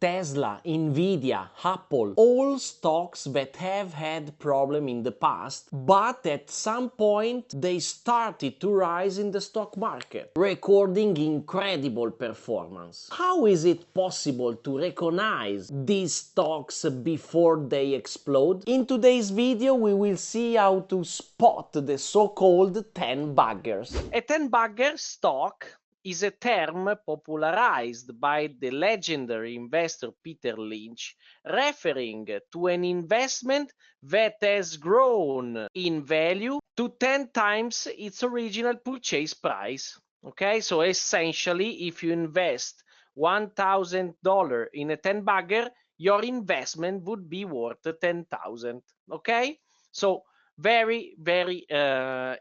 Tesla, Nvidia, Apple, all stocks that have had problem in the past, but at some point they started to rise in the stock market, recording incredible performance. How is it possible to recognize these stocks before they explode? In today's video we will see how to spot the so-called 10 buggers. A 10 bagger stock is a term popularized by the legendary investor Peter Lynch, referring to an investment that has grown in value to 10 times its original purchase price. Okay, so essentially, if you invest $1,000 in a 10 bagger, your investment would be worth 10,000. Okay, so very, very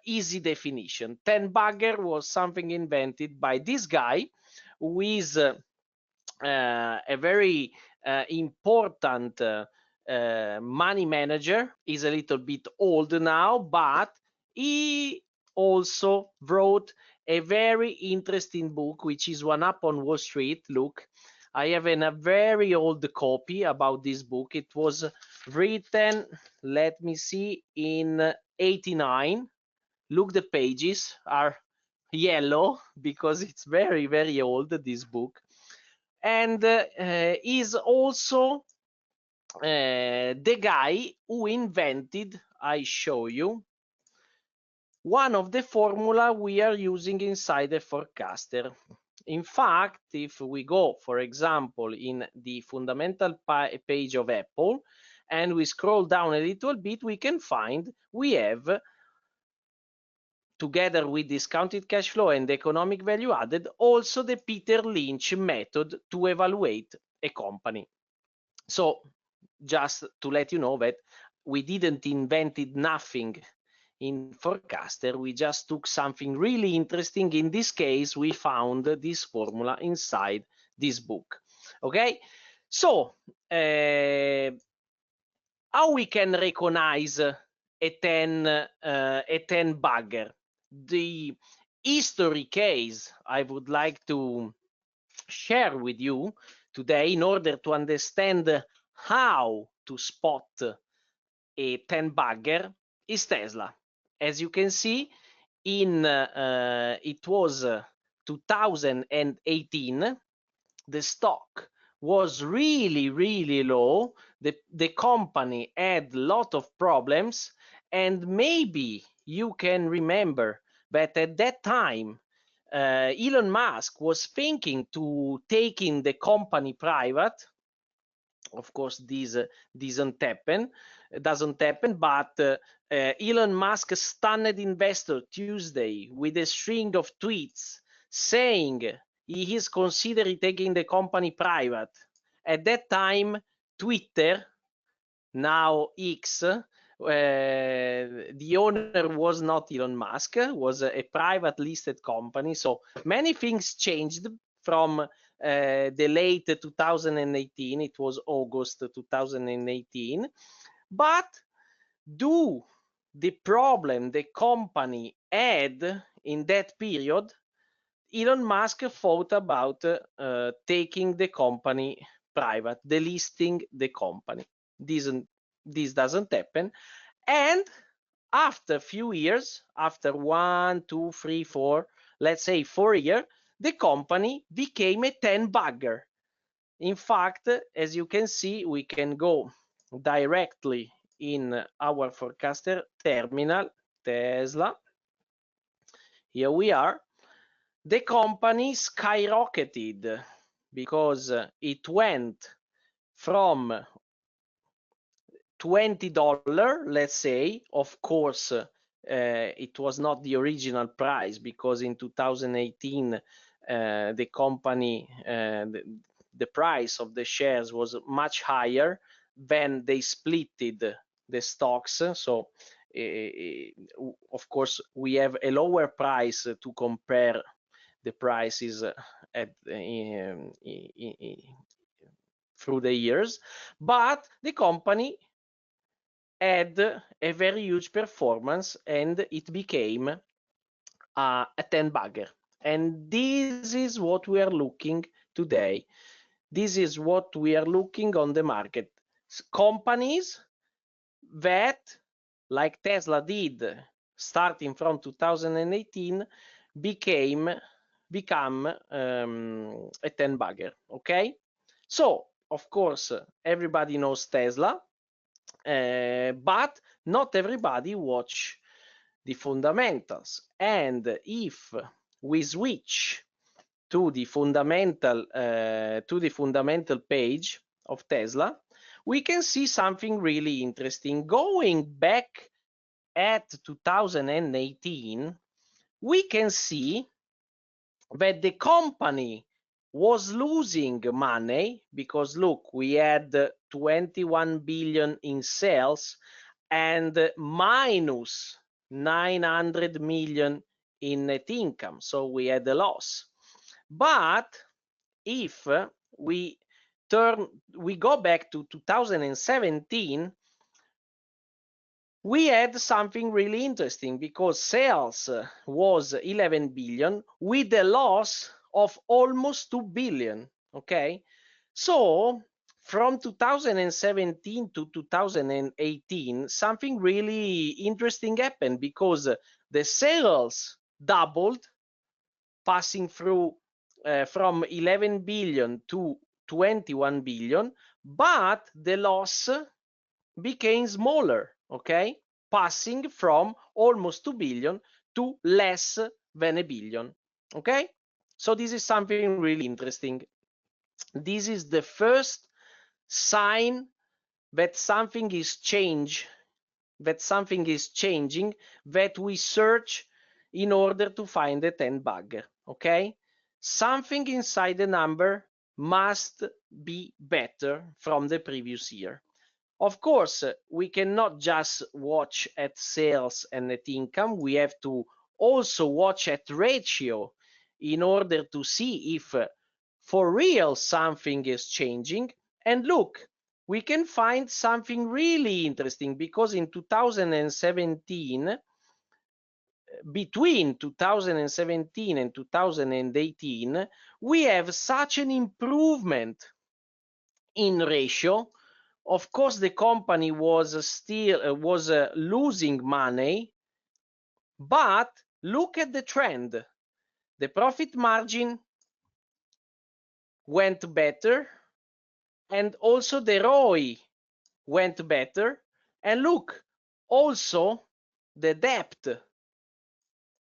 easy definition. 10 bagger was something invented by this guy who is a very important money manager. He's a little bit old now, but he also wrote a very interesting book, which is One Up on Wall Street. Look, I have a very old copy about this book. It was written, let me see, in 89. Look, the pages are yellow because it's very, very old, this book. And is also the guy who invented, I show you, one of the formula we are using inside the forecaster. In fact, if we go, for example, in the fundamental page of Apple, and we scroll down a little bit, we can find we have, together with discounted cash flow and economic value added, also the Peter Lynch method to evaluate a company. So just to let you know that we didn't invented nothing in Forecaster, we just took something really interesting. In this case, we found this formula inside this book. Okay, so how we can recognize a 10 bagger? The history case I would like to share with you today in order to understand how to spot a 10 bagger is Tesla. As you can see, in it was 2018, the stock was really, really low. The company had a lot of problems, and maybe you can remember that at that time Elon Musk was thinking to taking the company private. Of course, this doesn't happen, but Elon Musk stunned investor Tuesday with a string of tweets saying he is considering taking the company private. At that time, Twitter, now X, the owner was not Elon Musk, was a private listed company. So many things changed from the late 2018. It was August 2018. But due the problem the company had in that period, Elon Musk thought about taking the company private, delisting the company. This doesn't happen. And after a few years, after 1, 2, 3, 4, let's say 4 years, the company became a 10 bagger. In fact, as you can see, we can go directly in our forecaster terminal, Tesla. Here we are. The company skyrocketed because it went from $20, let's say. Of course, it was not the original price because in 2018 the company, the price of the shares was much higher. Then they splitted the stocks. So of course we have a lower price to compare the prices at through the years, but the company had a very huge performance and it became a 10 bagger. And this is what we are looking today. This is what we are looking on the market. Companies that, like Tesla did, starting from 2018, become a 10 bagger. Okay, so of course everybody knows Tesla, but not everybody watch the fundamentals. And if we switch to the fundamental page of Tesla, we can see something really interesting. Going back at 2018, we can see that the company was losing money because look, we had 21 billion in sales and minus 900 million in net income, so we had a loss. But if we go back to 2017, we had something really interesting because sales was 11 billion with a loss of almost 2 billion. Okay, so from 2017 to 2018, something really interesting happened because the sales doubled, passing through from 11 billion to 21 billion, but the loss became smaller, okay? Passing from almost 2 billion to less than a billion, okay? So this is something really interesting. This is the first sign that something is changing, that we search in order to find a 10 bug, okay? Something inside the number must be better from the previous year. Of course, we cannot just watch at sales and net income. We have to also watch at ratio in order to see if for real something is changing. And look, we can find something really interesting because in 2017, between 2017 and 2018, we have such an improvement in ratio. Of course, the company was still losing money, but look at the trend. The profit margin went better, and also the ROI went better. And look, also the debt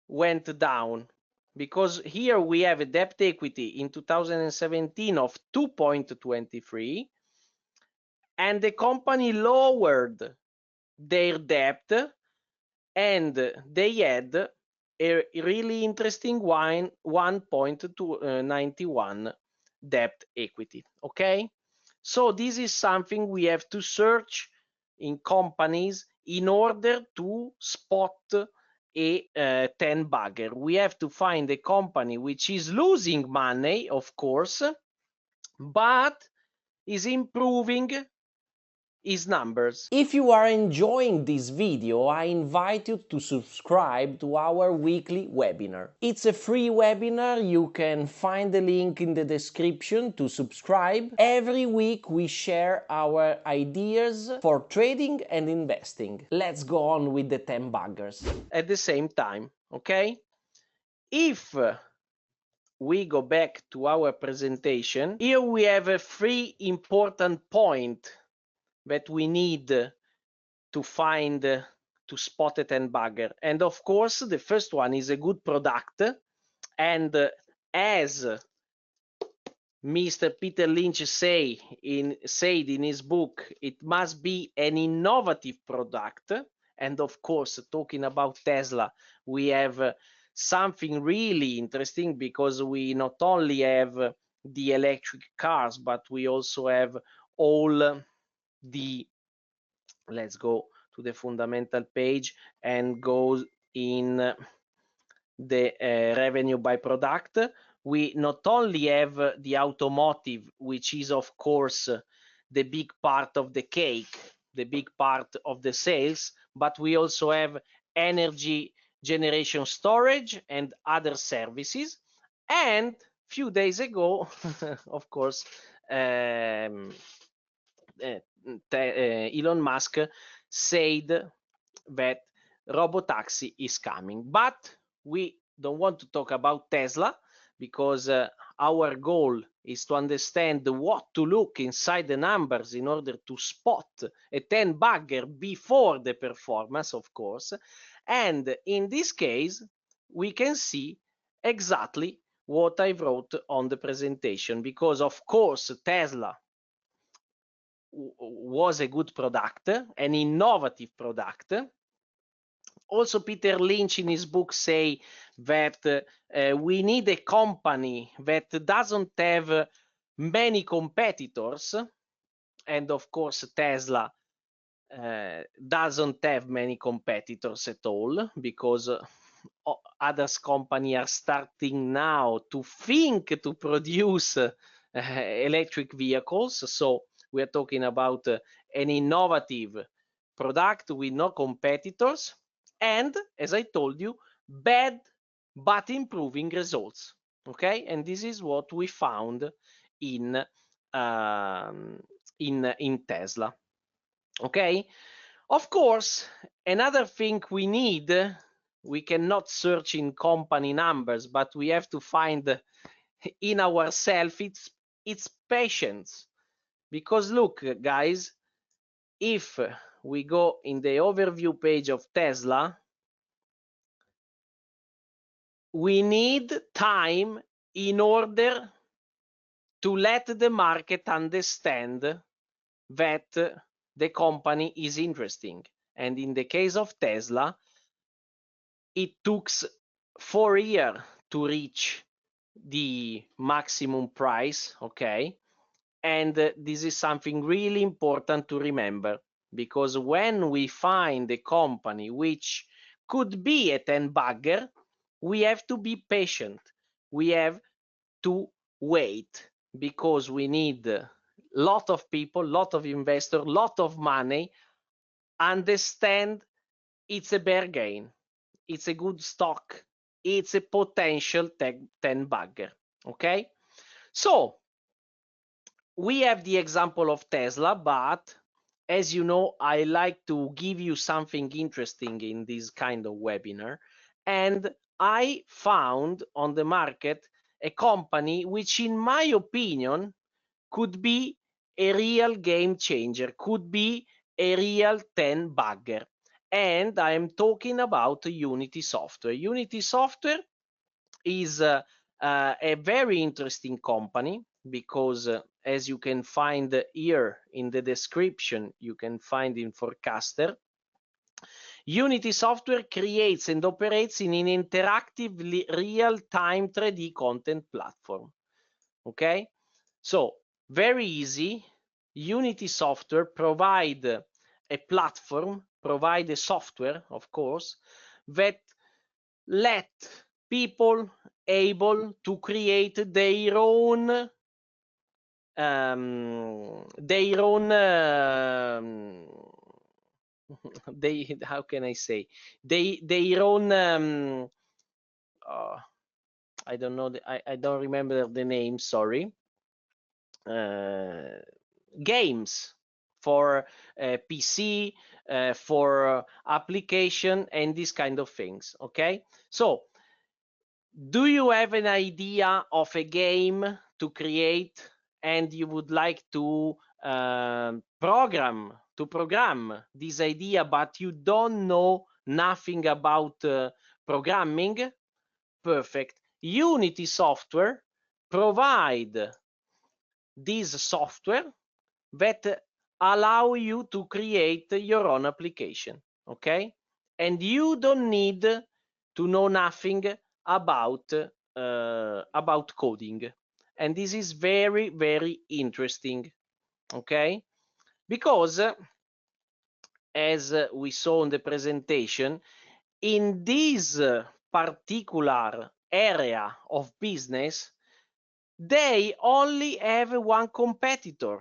went down, because here we have a debt equity in 2017 of 2.23, and the company lowered their debt, and they had a really interesting 1.91 debt equity. Okay, so this is something we have to search in companies in order to spot a 10 bagger. We have to find a company which is losing money, of course, but is improving its numbers. If you are enjoying this video, I invite you to subscribe to our weekly webinar. It's a free webinar. You can find the link in the description to subscribe. Every week we share our ideas for trading and investing. Let's go on with the 10 buggers at the same time, okay? If we go back to our presentation, here we have a 3 important points that we need to find to spot a 10 bagger. And of course, the first one is a good product. And as Mr. Peter Lynch said in his book, it must be an innovative product. And of course, talking about Tesla, we have something really interesting, because we not only have the electric cars, but we also have all the, let's go to the fundamental page and go in the revenue by product. We not only have the automotive, which is of course the big part of the cake, the big part of the sales, but we also have energy generation storage and other services. And few days ago, of course, Elon Musk said that robotaxi is coming. But we don't want to talk about Tesla because our goal is to understand what to look inside the numbers in order to spot a 10 bagger before the performance, of course. And in this case, we can see exactly what I wrote on the presentation, because of course Tesla was a good product, an innovative product. Also, Peter Lynch in his book say that we need a company that doesn't have many competitors, and of course Tesla doesn't have many competitors at all, because others company are starting now to think to produce electric vehicles. So we are talking about an innovative product with no competitors, and as I told you, bad but improving results. Okay, and this is what we found in Tesla. Okay, of course, another thing we need, we cannot search in company numbers, but we have to find in ourselves, it's patience. Because look, guys, if we go in the overview page of Tesla, we need time in order to let the market understand that the company is interesting. And in the case of Tesla, it took 4 years to reach the maximum price, okay? And this is something really important to remember, because when we find a company which could be a 10 bagger, we have to be patient. We have to wait, because we need a lot of people, lot of investors, lot of money, understand it's a bear gain, it's a good stock, it's a potential 10 bagger. Okay, so we have the example of Tesla, but as you know, I like to give you something interesting in this kind of webinar, and I found on the market a company which, in my opinion, could be a real game changer, could be a real 10 bagger. And I am talking about Unity Software. Unity Software is a very interesting company, because as you can find here in the description, you can find in Forecaster, Unity Software creates and operates in an interactive real-time 3D content platform. Okay, so very easy. Unity Software provide a platform, provide a software, of course, that let people able to create their own they, how can I say, their own I don't know, I don't remember the name, sorry, games for PC, for application, and these kind of things. Okay, so do you have an idea of a game to create, and you would like to program this idea, but you don't know nothing about programming? Perfect. Unity Software provide this software that allow you to create your own application. Okay, and you don't need to know nothing about coding, and this is very, very interesting. Okay, because as we saw in the presentation, in this particular area of business, they only have one competitor,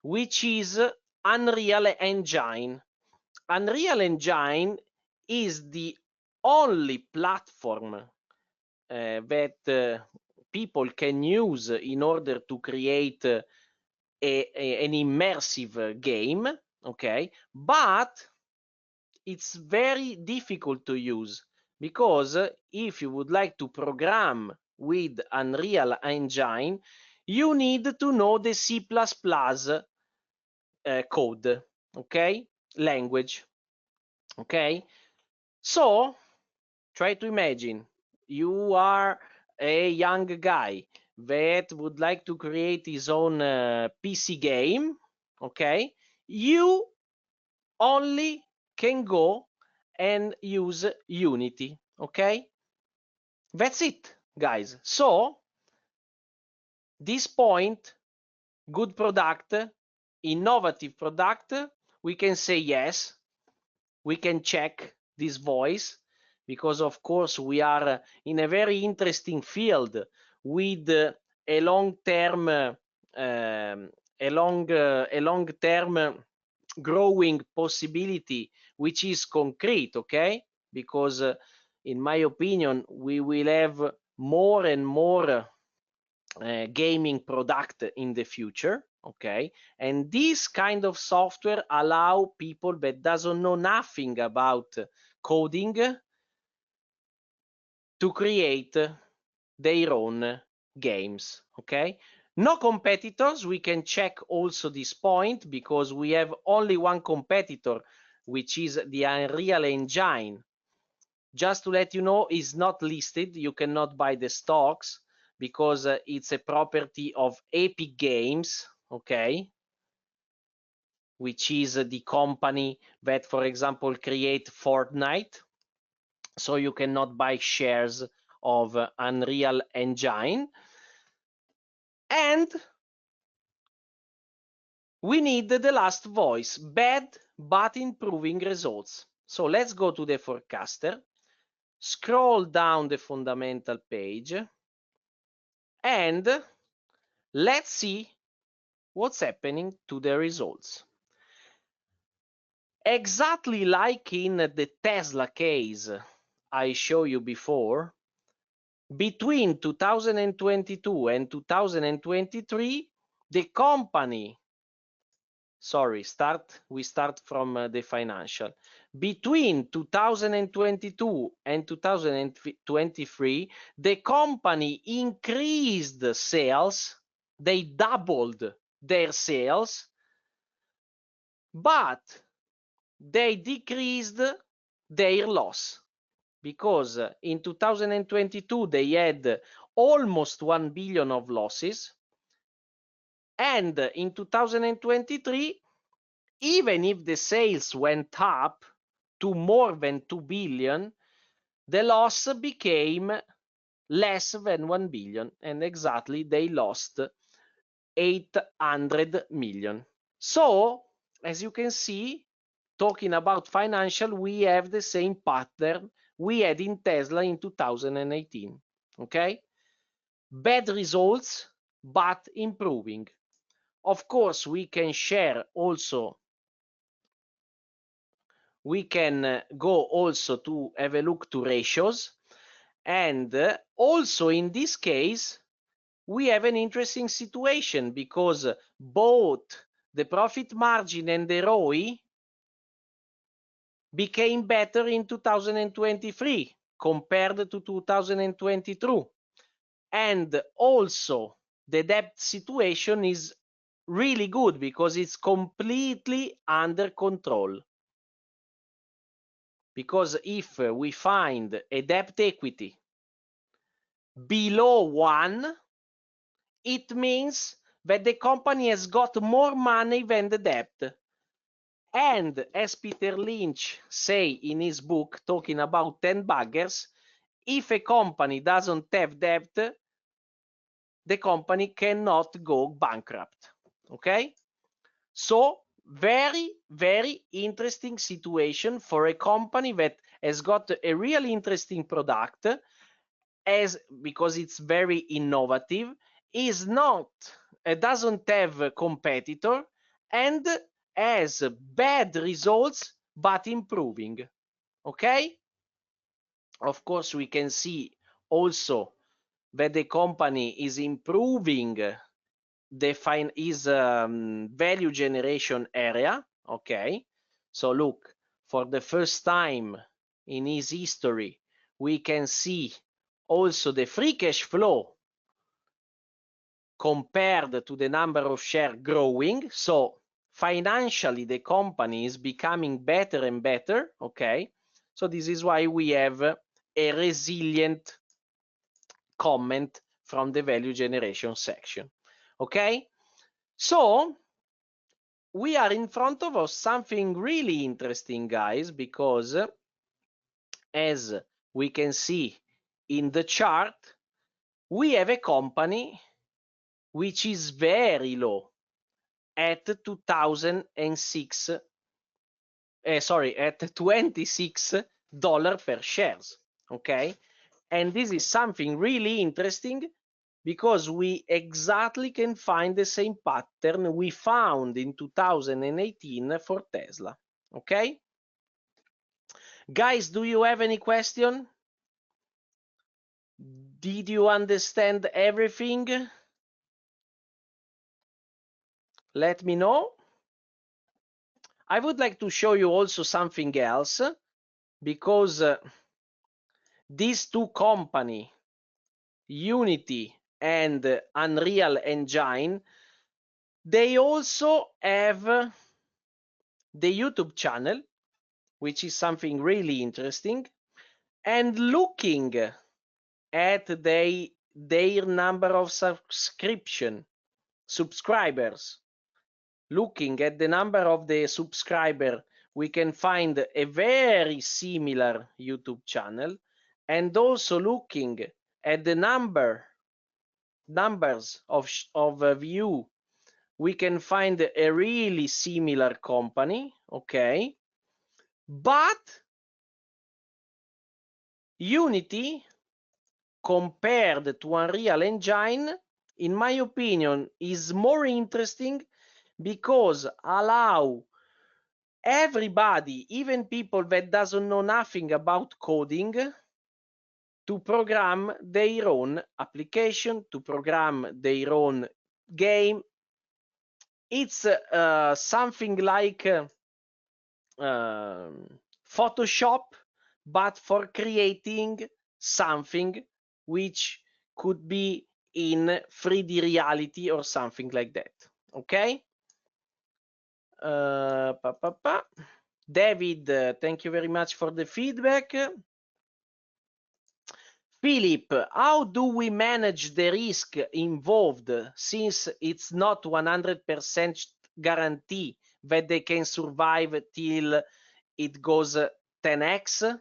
which is Unreal Engine. Unreal Engine is the only platform that people can use in order to create an immersive game, okay, but it's very difficult to use, because if you would like to program with Unreal Engine, you need to know the C++ code, okay, language, okay. So try to imagine you are a young guy that would like to create his own PC game, okay. You only can go and use Unity, okay. That's it, guys. So this point, good product, innovative product, we can say yes. We can check this voice, because of course we are in a very interesting field with a long-term growing possibility, which is concrete, okay? Because in my opinion, we will have more and more gaming product in the future, okay. And this kind of software allow people that doesn't know nothing about coding to create their own games, okay. No competitors. We can check also this point, because we have only one competitor, which is the Unreal Engine. Just to let you know, is not listed. You cannot buy the stocks, because it's a property of Epic Games, okay, which is the company that, for example, create Fortnite. So you cannot buy shares of Unreal Engine. And we need the last voice, bad but improving results. So let's go to the forecaster, scroll down the fundamental page, and let's see what's happening to the results. Exactly like in the Tesla case I showed you before, between 2022 and 2023, the company, we start from the financial. Between 2022 and 2023, the company increased sales, they doubled their sales, but they decreased their loss, because in 2022 they had almost 1 billion of losses, and in 2023, even if the sales went up to more than 2 billion, the loss became less than 1 billion, and exactly they lost 800 million. So, as you can see, talking about financial, we have the same pattern we had in Tesla in 2018, okay? Bad results, but improving. Of course, we can share also, we can go also to have a look to ratios, and also in this case, we have an interesting situation, because both the profit margin and the ROI became better in 2023 compared to 2022. And also the debt situation is really good, because it's completely under control. Because if we find a debt equity below 1, it means that the company has got more money than the debt. And as Peter Lynch say in his book, talking about 10 buggers, if a company doesn't have debt, the company cannot go bankrupt. Okay? So, very, very interesting situation for a company that has got a really interesting product, because it's very innovative, is not, doesn't have a competitor, and has bad results but improving. Okay? Of course, we can see also that the company is improving value generation area. Okay, so look, for the first time in his history, we can see also the free cash flow compared to the number of shares growing. So financially, the company is becoming better and better. Okay, so this is why we have a resilient comment from the value generation section. Okay, so we are in front of us something really interesting, guys, because as we can see in the chart, we have a company which is very low at 2006 at $26 per shares. Okay, and this is something really interesting because we exactly can find the same pattern we found in 2018 for Tesla. Okay, guys, do you have any question? Did you understand everything? Let me know. I would like to show you also something else, because these two companies, Unity and Unreal Engine, they also have the YouTube channel, which is something really interesting. And looking at their number of subscribers, looking at the number of the subscriber, we can find a very similar YouTube channel. And also looking at the numbers of view, we can find a really similar company. Okay, but Unity compared to Unreal Engine, in my opinion, is more interesting because allow everybody, even people that doesn't know nothing about coding, to program their own application, to program their own game. It's something like Photoshop, but for creating something which could be in 3D reality or something like that. Okay. David, thank you very much for the feedback. Philip, how do we manage the risk involved, since it's not 100% guarantee that they can survive till it goes 10x?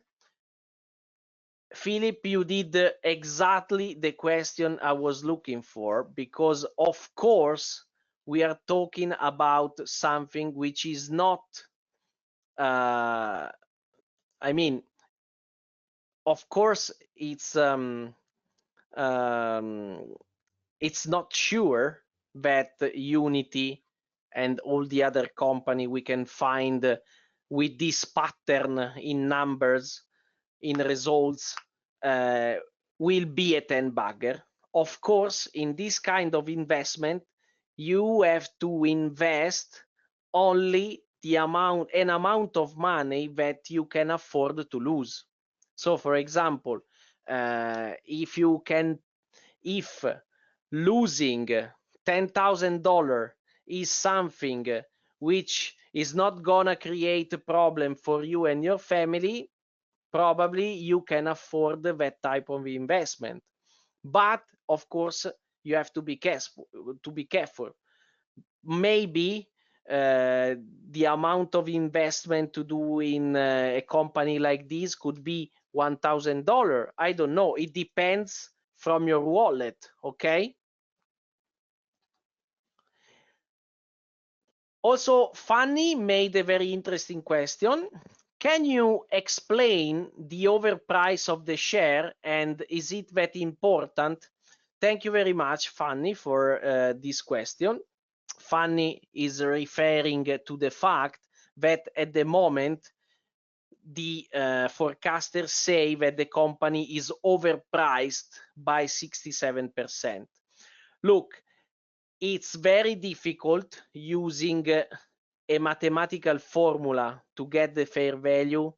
Philip, you did exactly the question I was looking for, because of course we are talking about something which is not, I mean, of course it's not sure that Unity and all the other company we can find with this pattern in numbers, in results, will be a 10-bagger. Of course, in this kind of investment, you have to invest only an amount of money that you can afford to lose. So, for example, if losing $10,000 is something which is not gonna create a problem for you and your family, probably you can afford that type of investment. But of course, you have to be careful. Maybe the amount of investment to do in a company like this could be $1,000. I don't know. It depends from your wallet. Okay. Also, Fanny made a very interesting question. Can you explain the overprice of the share, and is it that important? Thank you very much, Fanny, for this question. Fanny is referring to the fact that at the moment, the forecasters say that the company is overpriced by 67%. Look, it's very difficult using a mathematical formula to get the fair value,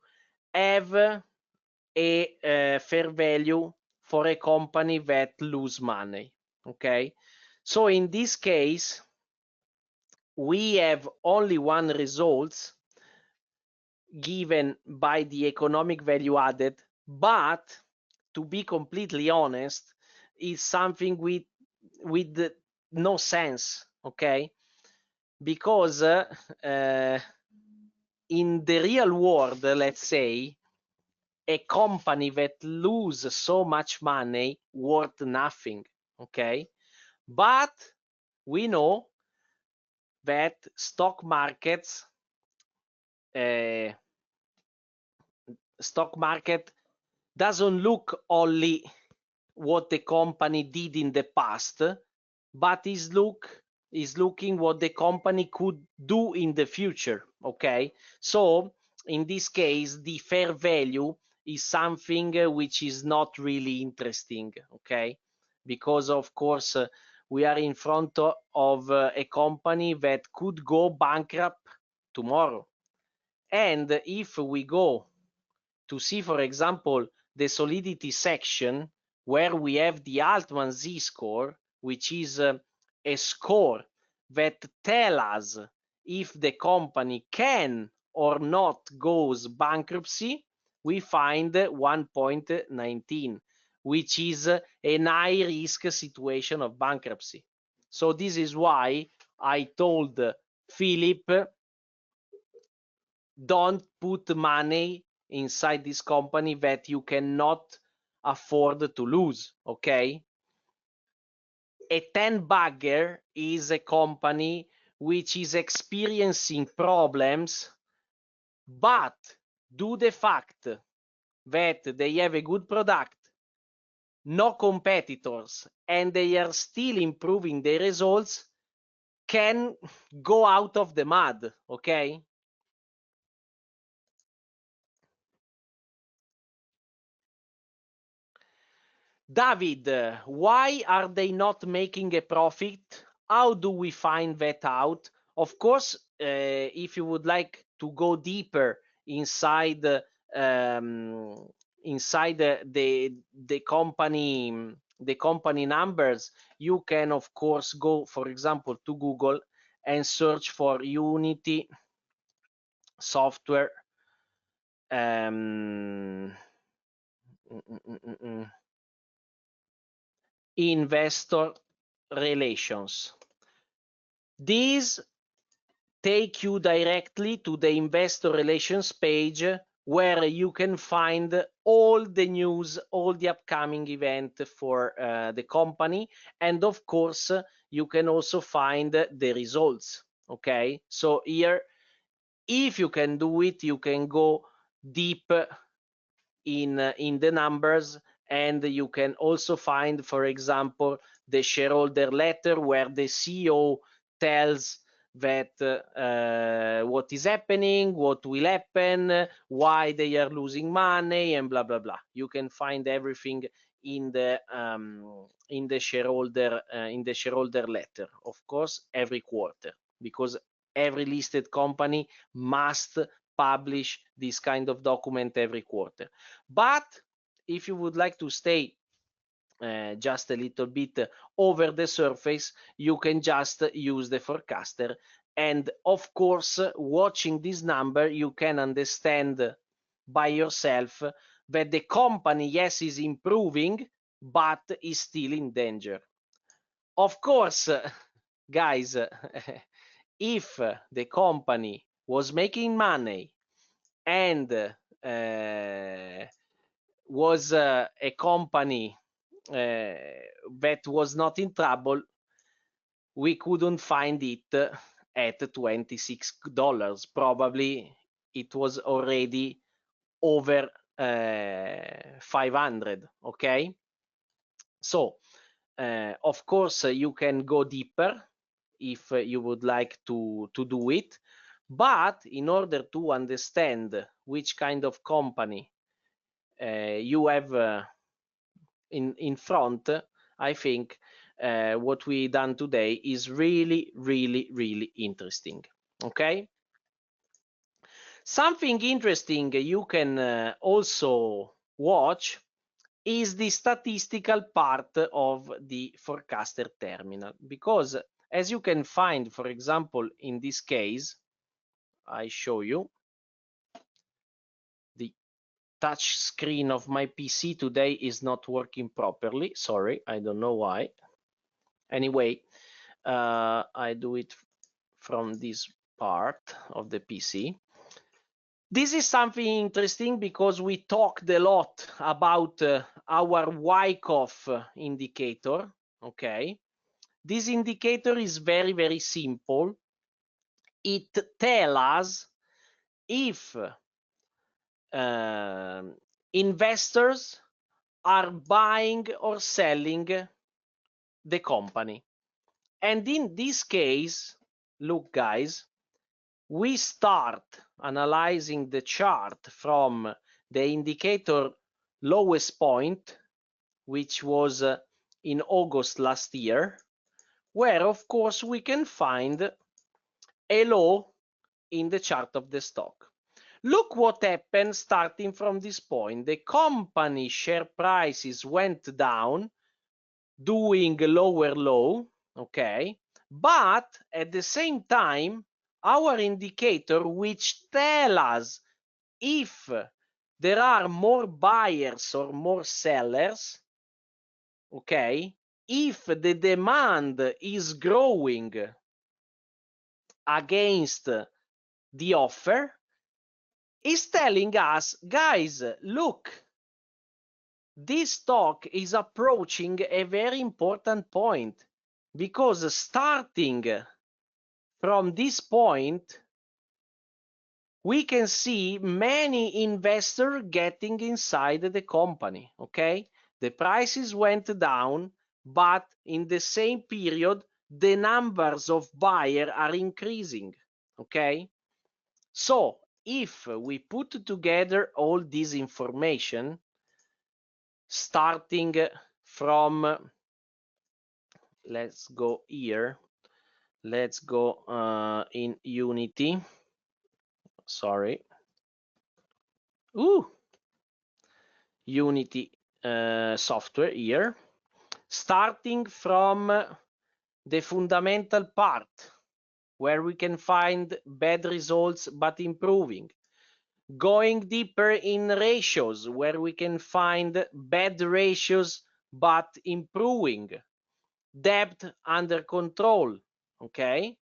have a fair value for a company that lose money. Okay, so in this case we have only one result given by the economic value added, but to be completely honest, is something with no sense. Okay, because in the real world, let's say, a company that lose so much money worth nothing. Okay, but we know that stock markets uh, stock market doesn't look only what the company did in the past, but is looking what the company could do in the future. Okay, so in this case the fair value is something which is not really interesting. Okay, because of course we are in front of a company that could go bankrupt tomorrow, and if we go to see, for example, the solidity section, where we have the Altman Z-score, which is a score that tell us if the company can or not goes bankruptcy, we find 1.19, which is an high risk situation of bankruptcy. So this is why I told Philip, don't put money inside this company that you cannot afford to lose. Okay, a 10 bagger is a company which is experiencing problems, but due the fact that they have a good product, no competitors, and they are still improving their results, can go out of the mud. Okay, David, why are they not making a profit? How do we find that out? Of course, if you would like to go deeper inside inside the company numbers, you can of course go, for example, to Google and search for Unity Software. Investor relations. These take you directly to the investor relations page, where you can find all the news, all the upcoming event for the company, and of course you can also find the results. Okay, so here, if you can do it, you can go deep in the numbers, and you can also find, for example, the shareholder letter, where the CEO tells that what is happening, what will happen, why they are losing money, and blah blah blah. You can find everything in the shareholder letter, of course, every quarter, because every listed company must publish this kind of document every quarter. But if you would like to stay just a little bit over the surface, you can just use the forecaster. And of course, watching this number, you can understand by yourself that the company, yes, is improving, but is still in danger. Of course, guys, if the company was making money and was a company that was not in trouble, we couldn't find it at $26. Probably it was already over 500. Okay, so of course you can go deeper if you would like to do it, but in order to understand which kind of company you have in front, I think what we done today is really, really, really interesting. Okay. Something interesting you can also watch is the statistical part of the forecaster terminal, because as you can find, for example, in this case, I show you the touch screen of my PC today is not working properly. Sorry, I don't know why. Anyway, I do it from this part of the PC. This is something interesting because we talked a lot about our Wyckoff indicator. Okay, this indicator is very, very simple. It tells us if investors are buying or selling the company. And in this case, look guys, we start analyzing the chart from the indicator lowest point, which was in August last year, where of course we can find a low in the chart of the stock. Look what happened starting from this point. The company share prices went down, doing a lower low, okay? But at the same time, our indicator, which tell us if there are more buyers or more sellers, okay? If the demand is growing against the offer, is telling us, guys, look, this stock is approaching a very important point, because starting from this point, we can see many investors getting inside the company, okay? The prices went down, but in the same period, the numbers of buyers are increasing, okay? So if we put together all this information, starting from, let's go here, let's go in Unity, sorry, Unity software here, starting from the fundamental part, where we can find bad results but improving, going deeper in ratios, where we can find bad ratios but improving, debt under control, okay?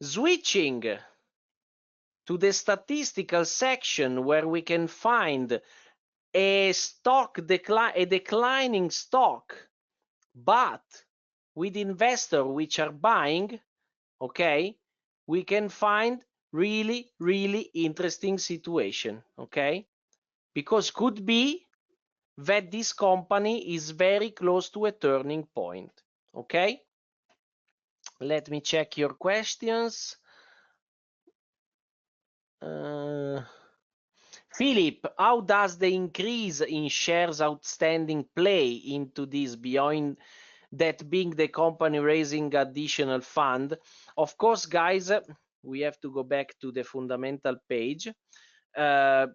Switching to the statistical section, where we can find a declining stock, but with investors which are buying, okay, we can find really, really interesting situation, okay? Because could be that this company is very close to a turning point, okay? Let me check your questions. Philip, how does the increase in shares outstanding play into this, beyond that being the company raising additional fund? Of course, guys, we have to go back to the fundamental page. They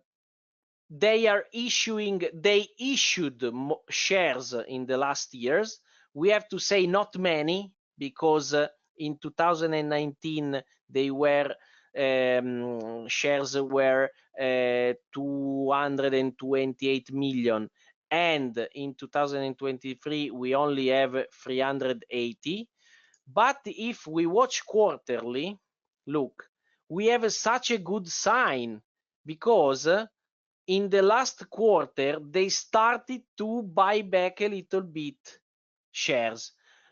issued shares in the last years. We have to say not many, because in 2019 they were shares were 228 million, and in 2023 we only have 380. But if we watch quarterly, look, we have such a good sign, because in the last quarter they started to buy back a little bit shares.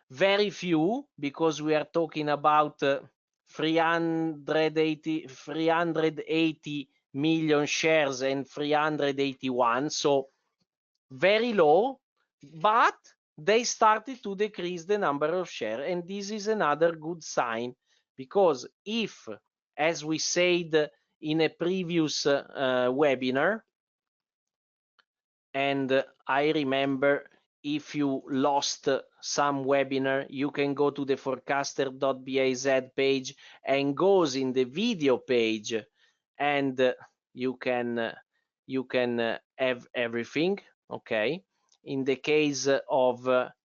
Very few, because we are talking about 380 million shares and 381, so very low, but they started to decrease the number of shares, and this is another good sign, because if, as we said in a previous webinar, and I remember if you lost some webinar, you can go to the Forecaster.biz page and goes in the video page, and you can have everything. Okay. In the case of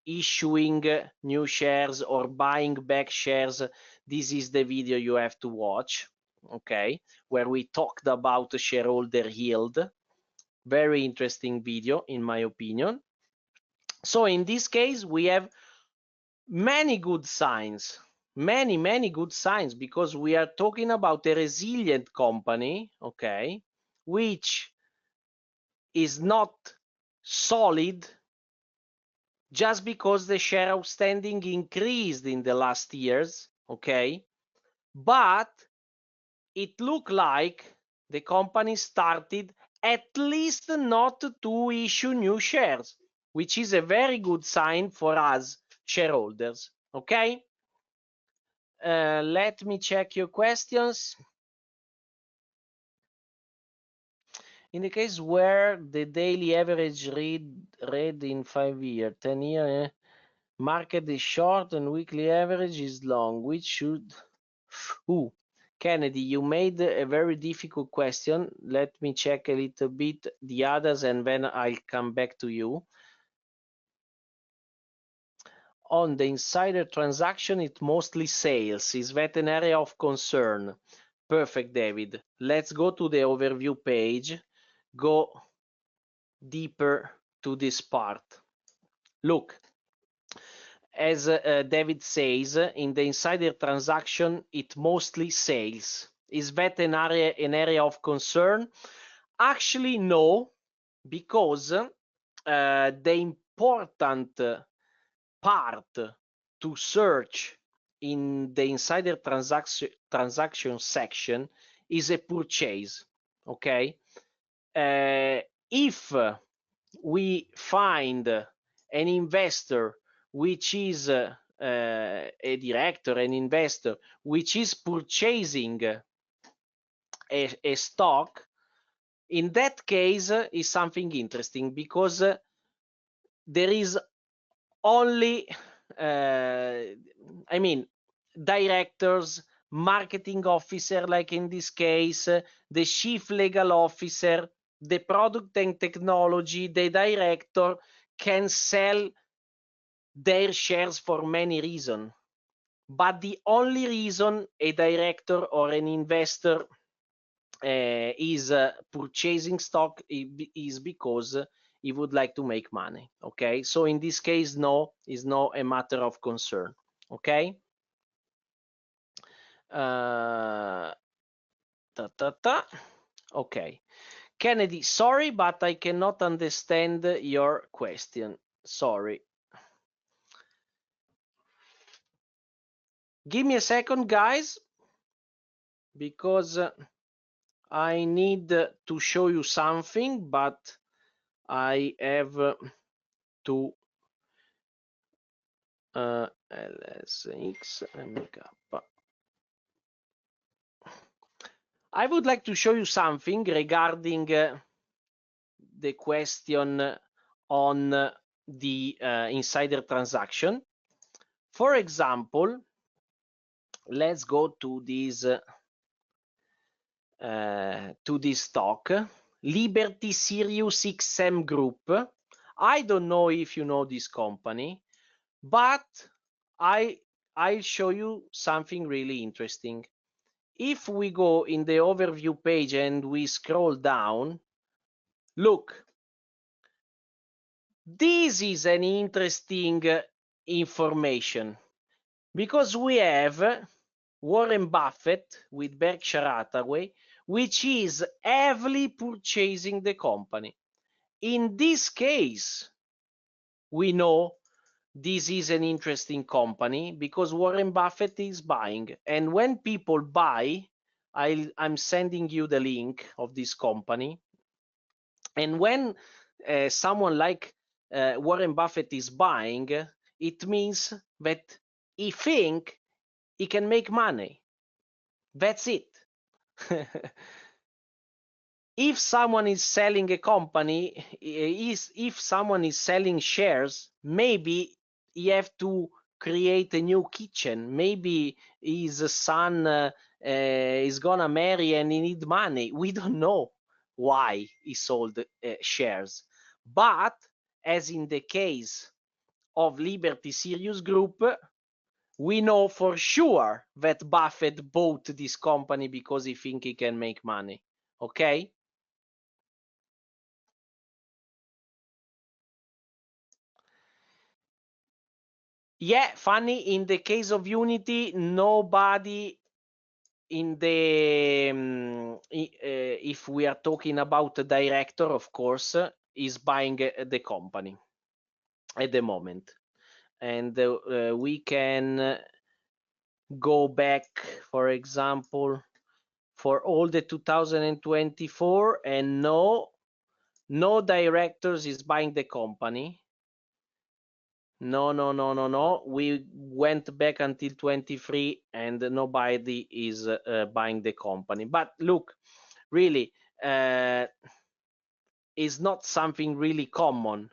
issuing new shares or buying back shares, this is the video you have to watch. Okay, where we talked about shareholder yield. Very interesting video, in my opinion. So in this case, we have many good signs, many good signs, because we are talking about a resilient company, okay, which is not solid just because the share outstanding increased in the last years, okay, but it looked like the company started at least not to issue new shares, which is a very good sign for us shareholders. Okay. Let me check your questions. In the case where the daily average read in 5 year, 10 year, market is short and weekly average is long, which should... Ooh, Kennedy, you made a very difficult question. Let me check a little bit the others and then I'll come back to you. On the insider transaction, it mostly sales. Is that an area of concern? Perfect, David. Let's go to the overview page. Go deeper to this part. Look, as David says, in the insider transaction, it mostly sales. Is that an area of concern? Actually, no, because the important part to search in the insider transaction section is a purchase. Okay, if we find an investor which is a director, an investor which is purchasing a stock, in that case is something interesting, because there is only I mean, directors, marketing officer, like in this case, the chief legal officer, the product and technology, the director can sell their shares for many reasons. But the only reason a director or an investor is purchasing stock is because he would like to make money. Okay, so in this case, no, is not a matter of concern. Okay. Okay, Kennedy, sorry, but I cannot understand your question. Sorry. Give me a second, guys, because I need to show you something, but I have to LSX MK. I would like to show you something regarding the question on the insider transaction. For example, let's go to this stock, Liberty Sirius XM Group. I don't know if you know this company, but I'll show you something really interesting. If we go in the overview page and we scroll down, look, this is an interesting information, because we have Warren Buffett with Berkshire Hathaway, which is heavily purchasing the company. In this case, we know this is an interesting company because Warren Buffett is buying. And when people buy, I'm sending you the link of this company. And when someone like Warren Buffett is buying, it means that he thinks he can make money. That's it. if someone is selling a company, if someone is selling shares, maybe you have to create a new kitchen. Maybe his son is gonna marry and he need money. We don't know why he sold shares. But as in the case of Liberty Sirius Group, we know for sure that Buffett bought this company because he think he can make money. Okay? Yeah, funny, in the case of Unity, nobody in the if we are talking about the director, of course, is buying the company at the moment. And we can go back, for example, for all the 2024, and no directors is buying the company. No. We went back until 23 and nobody is buying the company. But look, really, is not something really common,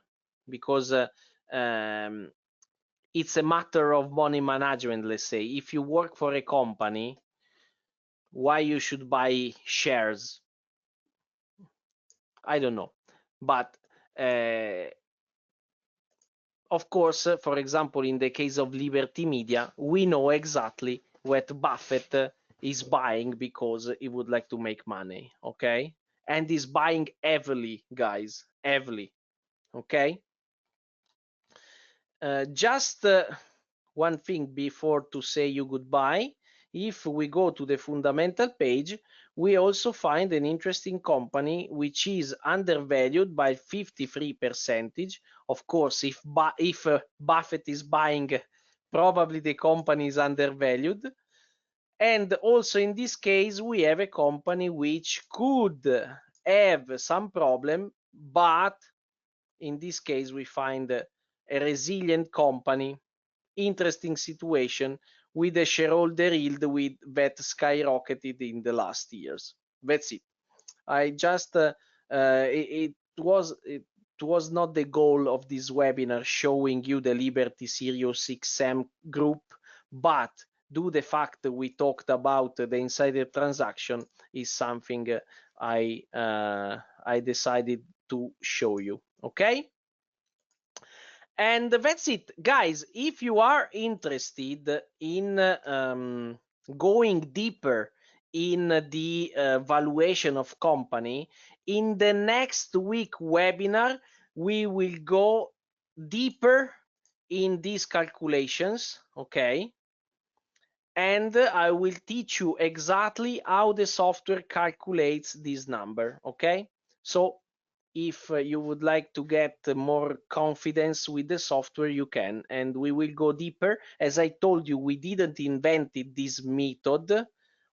because it's a matter of money management, let's say. If you work for a company, why you should buy shares? I don't know. But of course, for example, in the case of Liberty Media, we know exactly what Buffett is buying because he would like to make money, okay? And is buying heavily, guys, heavily, okay? Just one thing before to say you goodbye. If we go to the fundamental page, we also find an interesting company which is undervalued by 53%. Of course, if Buffett is buying, probably the company is undervalued. And also in this case, we have a company which could have some problem, but in this case, we find a resilient company, interesting situation with a shareholder yield that skyrocketed in the last years. That's it. I just it was not the goal of this webinar showing you the Liberty Sirius XM group, but due the fact that we talked about the insider transaction is something I decided to show you. Okay. And that's it, guys. If you are interested in going deeper in the valuation of company, in the next week webinar, we will go deeper in these calculations, okay? And I will teach you exactly how the software calculates this number, okay? So if you would like to get more confidence with the software, you can, and we will go deeper. As I told you, we didn't invent this method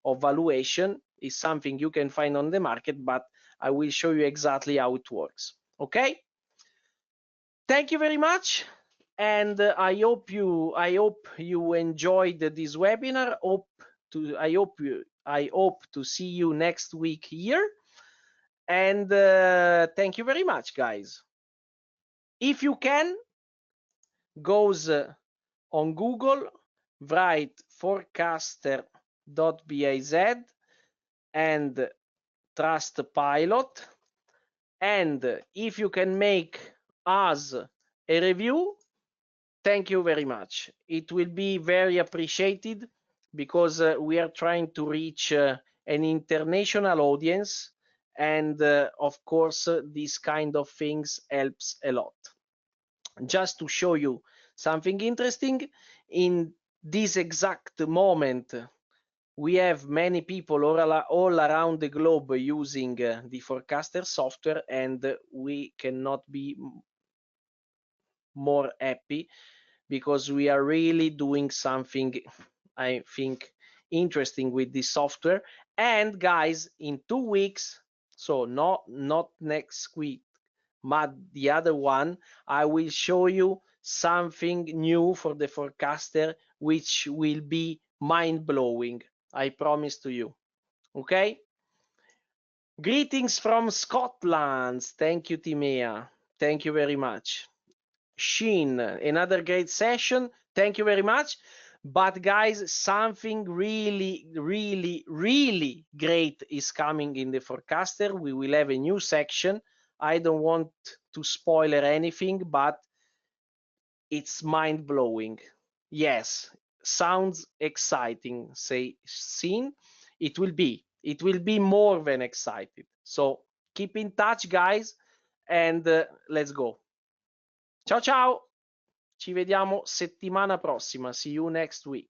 of valuation. It's something you can find on the market, but I will show you exactly how it works. Okay? Thank you very much. And I hope you enjoyed this webinar. I hope to see you next week here. And thank you very much, guys. If you can, goes on Google, write Forecaster.biz and Trustpilot. And if you can make us a review, thank you very much. It will be very appreciated, because we are trying to reach an international audience, and of course these kind of things helps a lot. Just to show you something interesting, in this exact moment we have many people all around the globe using the Forecaster software, and we cannot be more happy, because we are really doing something, I think, interesting with this software. And guys, in 2 weeks, so not next week, but the other one, I will show you something new for the Forecaster, which will be mind-blowing. I promise to you. Okay? Greetings from Scotland. Thank you, Timea. Thank you very much. Sheen, another great session. Thank you very much. But guys, something really, really, really great is coming in the Forecaster. We will have a new section. I don't want to spoiler anything, but it's mind-blowing. Yes, sounds exciting. Say, seen? It will be. It will be more than excited. So keep in touch, guys, and let's go. Ciao ciao! Ci vediamo settimana prossima. See you next week.